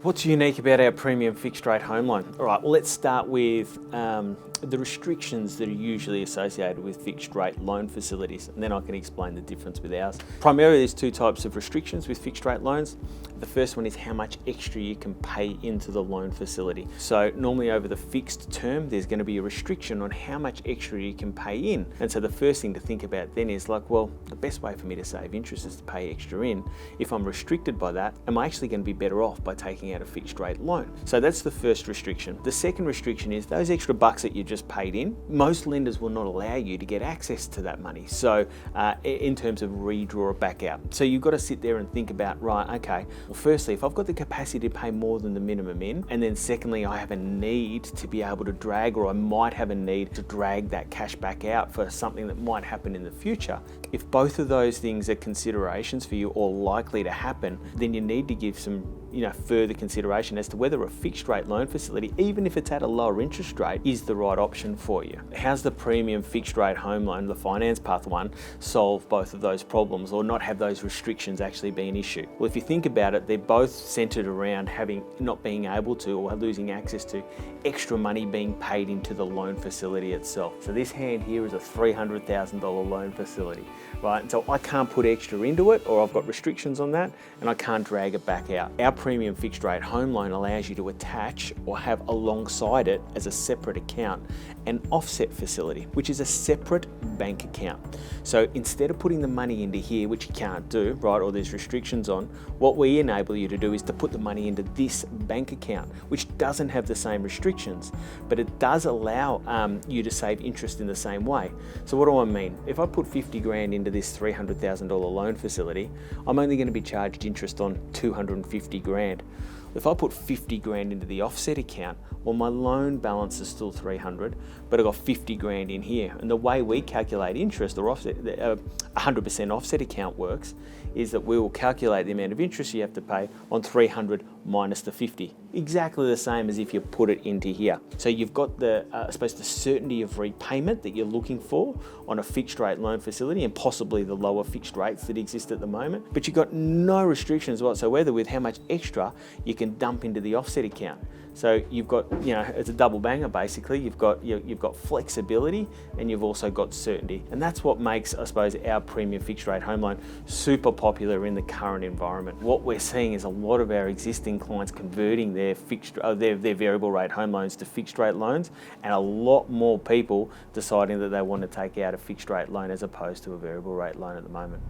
What's unique about our premium fixed rate home loan? All right, well, let's start with the restrictions that are usually associated with fixed rate loan facilities, and then I can explain the difference with ours. Primarily, there's two types of restrictions with fixed rate loans. The first one is how much extra you can pay into the loan facility. So normally over the fixed term, there's going to be a restriction on how much extra you can pay in. And so the first thing to think about then is like, well, the best way for me to save interest is to pay extra in. If I'm restricted by that, am I actually going to be better off by taking out a fixed rate loan? So that's the first restriction. The second restriction is those extra bucks that you just paid in, most lenders will not allow you to get access to that money. So in terms of redraw it back out. So you've got to sit there and think about, right, okay, well, firstly, if I've got the capacity to pay more than the minimum in, and then secondly, I have a need to be able to drag, or I might have a need to drag that cash back out for something that might happen in the future. If both of those things are considerations for you or likely to happen, then you need to give some further consideration as to whether a fixed rate loan facility, even if it's at a lower interest rate, is the right option for you. How's the premium fixed rate home loan, the FinancePath one, solve both of those problems or not have those restrictions actually be an issue? Well, if you think about it, they're both centered around not being able to or losing access to extra money being paid into the loan facility itself. So this hand here is a $300,000 loan facility, right? And so I can't put extra into it, or I've got restrictions on that, and I can't drag it back out. Our premium fixed rate home loan allows you to attach or have alongside it as a separate account an offset facility, which is a separate bank account. So instead of putting the money into here, which you can't do, right, or there's restrictions on, what we enable you to do is to put the money into this bank account, which doesn't have the same restrictions, but it does allow you to save interest in the same way. So what do I mean? If I put 50 grand into this $300,000 loan facility, I'm only going to be charged interest on 250 grand. If I put 50 grand into the offset account, well, my loan balance is still 300, but I've got 50 grand in here. And the way we calculate interest, or offset, 100% offset account works, is that we will calculate the amount of interest you have to pay on 300 minus the 50. Exactly the same as if you put it into here. So you've got the certainty of repayment that you're looking for on a fixed rate loan facility, and possibly the lower fixed rates that exist at the moment. But you've got no restrictions whatsoever with how much extra you can dump into the offset account. So you've got, it's a double banger basically. You've got flexibility, and you've also got certainty. And that's what makes, I suppose, our premium fixed rate home loan super popular in the current environment. What we're seeing is a lot of our existing clients converting their variable rate home loans to fixed rate loans, and a lot more people deciding that they want to take out a fixed rate loan as opposed to a variable rate loan at the moment.